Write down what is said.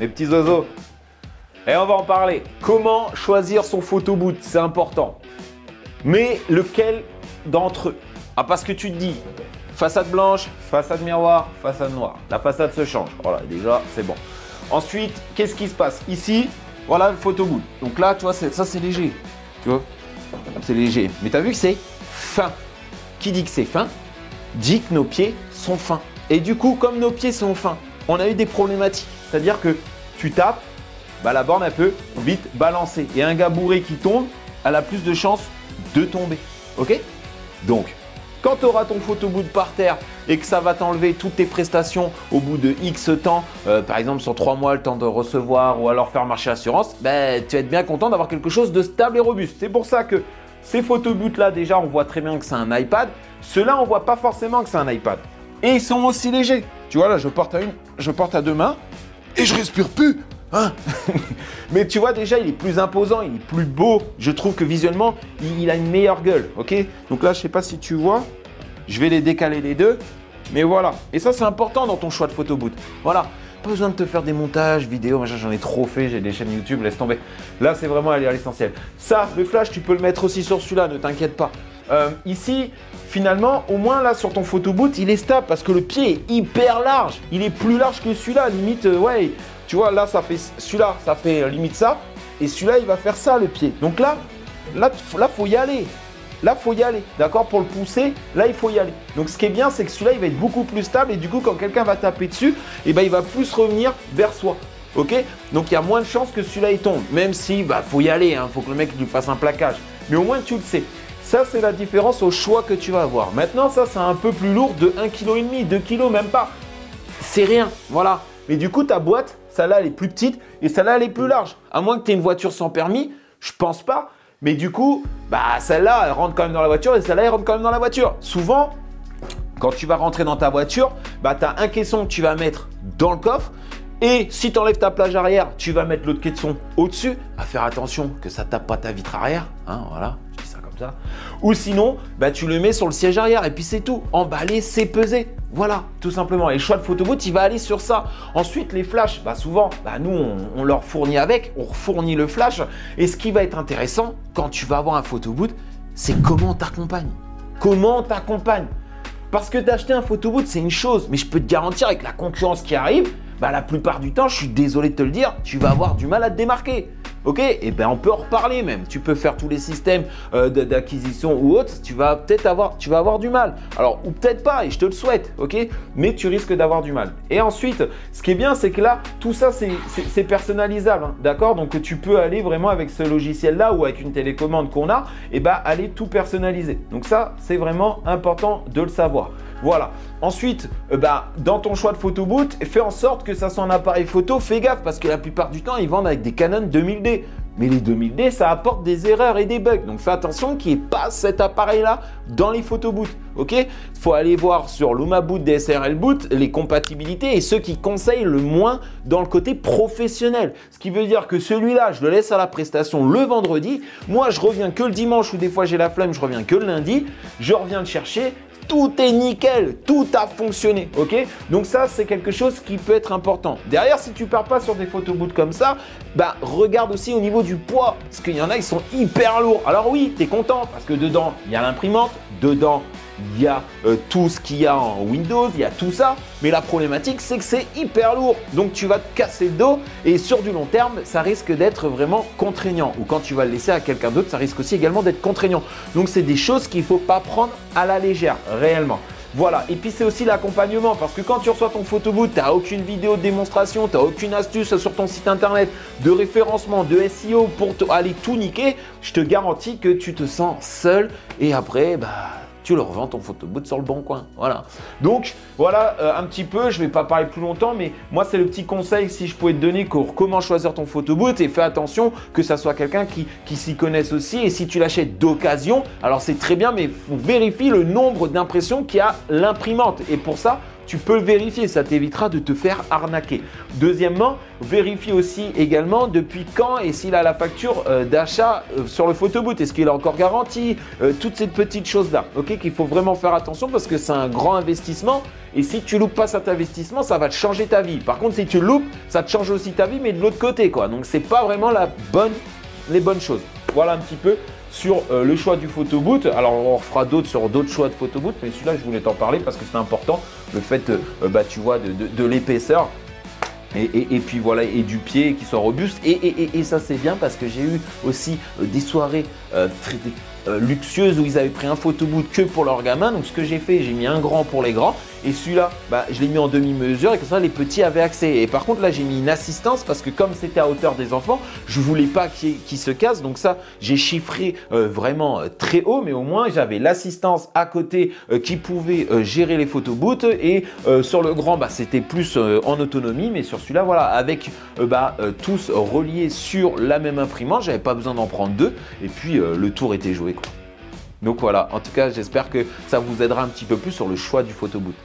mes petits oiseaux. Et on va en parler. Comment choisir son photo boot? C'est important. Mais lequel d'entre eux? Ah, parce que tu te dis, façade blanche, façade miroir, façade noire. La façade se change. Voilà, déjà, c'est bon. Ensuite, qu'est-ce qui se passe? Ici, voilà le photo boot. Donc là, tu vois, ça, c'est léger. Tu vois? C'est léger. Mais tu as vu que c'est fin. Qui dit que c'est fin, dit que nos pieds sont fins. Et du coup, comme nos pieds sont fins, on a eu des problématiques. C'est-à-dire que tu tapes, bah, la borne, elle peut vite balancer. Et un gars bourré qui tombe, elle a plus de chances de tomber. Ok? Donc, quand tu auras ton photo boot par terre et que ça va t'enlever toutes tes prestations au bout de X temps, par exemple sur 3 mois, le temps de recevoir ou alors faire marcher l'assurance, ben, tu vas être bien content d'avoir quelque chose de stable et robuste. C'est pour ça que ces photo boots là, déjà, on voit très bien que c'est un iPad. Ceux-là, on ne voit pas forcément que c'est un iPad. Et ils sont aussi légers. Tu vois, là, je porte à deux mains et je respire plus. Hein. Mais tu vois, déjà, il est plus imposant, il est plus beau. Je trouve que visuellement, il a une meilleure gueule. Ok? Donc là, je ne sais pas si tu vois. Je vais les décaler les deux. Mais voilà. Et ça, c'est important dans ton choix de photo boot. Voilà. Pas besoin de te faire des montages, vidéos, machin, j'en ai trop fait, j'ai des chaînes YouTube, laisse tomber. Là, c'est vraiment aller à l'essentiel. Ça, le flash, tu peux le mettre aussi sur celui-là, ne t'inquiète pas. Ici, finalement, au moins là, sur ton photo boot, il est stable parce que le pied est hyper large. Il est plus large que celui-là, limite, ouais. Tu vois, là, ça fait celui-là, ça fait limite ça. Et celui-là, il va faire ça, le pied. Donc là, faut y aller. Là, il faut y aller, d'accord? Pour le pousser, là, il faut y aller. Donc, ce qui est bien, c'est que celui-là, il va être beaucoup plus stable et du coup, quand quelqu'un va taper dessus, eh ben, il va plus revenir vers soi, ok? Donc, il y a moins de chances que celui-là, il tombe, même si, bah, faut y aller, hein, faut que le mec lui fasse un plaquage. Mais au moins, tu le sais. Ça, c'est la différence au choix que tu vas avoir. Maintenant, ça, c'est un peu plus lourd de 1,5 kg, 2 kg, même pas. C'est rien, voilà. Mais du coup, ta boîte, celle-là, elle est plus petite et celle-là, elle est plus large. À moins que tu aies une voiture sans permis, je pense pas. Mais du coup, bah, celle-là, elle rentre quand même dans la voiture et celle-là, elle rentre quand même dans la voiture. Souvent, quand tu vas rentrer dans ta voiture, bah, tu as un caisson que tu vas mettre dans le coffre. Et si tu enlèves ta plage arrière, tu vas mettre l'autre caisson au-dessus. À faire attention que ça ne tape pas ta vitre arrière. Hein, voilà, je dis ça comme ça. Ou sinon, bah, tu le mets sur le siège arrière et puis c'est tout. Emballer, c'est peser. Voilà, tout simplement. Et le choix de photo boot, il va aller sur ça. Ensuite, les flashs, bah souvent, bah nous, on leur fournit avec, on fournit le flash. Et ce qui va être intéressant quand tu vas avoir un photo boot, c'est comment on t'accompagne. Comment on t'accompagne. Parce que d'acheter un photo boot, c'est une chose, mais je peux te garantir avec la concurrence qui arrive, bah la plupart du temps, je suis désolé de te le dire, tu vas avoir du mal à te démarquer. Ok? Et ben on peut en reparler même. Tu peux faire tous les systèmes d'acquisition ou autres, tu vas avoir du mal. Alors, ou peut-être pas, et je te le souhaite, ok? Mais tu risques d'avoir du mal. Et ensuite, ce qui est bien, c'est que là, tout ça, c'est personnalisable, hein, d'accord? Donc, tu peux aller vraiment avec ce logiciel-là ou avec une télécommande qu'on a, et ben aller tout personnaliser. Donc ça, c'est vraiment important de le savoir. Voilà. Ensuite, dans ton choix de photo boot, fais en sorte que ça soit un appareil photo. Fais gaffe parce que la plupart du temps, ils vendent avec des Canon 2000D. Mais les 2000D, ça apporte des erreurs et des bugs. Donc, fais attention qu'il n'y ait pas cet appareil-là dans les photo boots. Ok? Il faut aller voir sur Luma Boot, DSRL Boot, les compatibilités et ceux qui conseillent le moins dans le côté professionnel. Ce qui veut dire que celui-là, je le laisse à la prestation le vendredi. Moi, je reviens que le dimanche ou des fois j'ai la flemme, je reviens que le lundi. Je reviens le chercher. Tout est nickel, tout a fonctionné, ok? Donc ça, c'est quelque chose qui peut être important. Derrière, si tu pars pas sur des photo boots comme ça, bah regarde aussi au niveau du poids, parce qu'il y en a, ils sont hyper lourds. Alors oui, tu es content parce que dedans, il y a l'imprimante, dedans, il y a tout ce qu'il y a en Windows, il y a tout ça. Mais la problématique, c'est que c'est hyper lourd. Donc, tu vas te casser le dos et sur du long terme, ça risque d'être vraiment contraignant. Ou quand tu vas le laisser à quelqu'un d'autre, ça risque aussi également d'être contraignant. Donc, c'est des choses qu'il ne faut pas prendre à la légère, réellement. Voilà, et puis c'est aussi l'accompagnement parce que quand tu reçois ton photo boot, tu n'as aucune vidéo de démonstration, tu n'as aucune astuce sur ton site internet de référencement, de SEO pour aller tout niquer, je te garantis que tu te sens seul et après, tu le revends ton photo boot sur le bon coin. Voilà. Donc, voilà un petit peu, je ne vais pas parler plus longtemps, mais moi, c'est le petit conseil si je pouvais te donner comment choisir ton photo boot et fais attention que ça soit quelqu'un qui s'y connaisse aussi. Et si tu l'achètes d'occasion, alors c'est très bien, mais vérifie le nombre d'impressions qu'il y a à l'imprimante. Et pour ça, tu peux le vérifier, ça t'évitera de te faire arnaquer. Deuxièmement, vérifie aussi également depuis quand et s'il a la facture d'achat sur le photo boot. Est-ce qu'il est encore garanti? Toutes ces petites choses-là, ok, qu'il faut vraiment faire attention parce que c'est un grand investissement Et si tu loupes pas cet investissement, ça va te changer ta vie. Par contre, si tu loupes, ça te change aussi ta vie, mais de l'autre côté, quoi. Donc, c'est pas vraiment les bonnes choses. Voilà un petit peu sur le choix du photo boot. Alors, on refera d'autres sur d'autres choix de photo boot, mais celui-là, je voulais t'en parler parce que c'est important. Le fait, tu vois, de l'épaisseur. Et puis voilà, et du pied qui soit robuste. Et ça, c'est bien parce que j'ai eu aussi des soirées très luxueuses où ils avaient pris un photo boot que pour leurs gamins. Donc, ce que j'ai fait, j'ai mis un grand pour les grands. Et celui-là, je l'ai mis en demi-mesure et comme ça, les petits avaient accès. Et par contre, là, j'ai mis une assistance parce que comme c'était à hauteur des enfants, je ne voulais pas qu'ils se cassent. Donc ça, j'ai chiffré vraiment très haut, mais au moins, j'avais l'assistance à côté qui pouvait gérer les photo boots. Et sur le grand, c'était plus en autonomie. Mais sur celui-là, voilà, avec tous reliés sur la même imprimante, j'avais pas besoin d'en prendre deux. Et puis, le tour était joué, quoi. Donc voilà, en tout cas, j'espère que ça vous aidera un petit peu plus sur le choix du photo boot.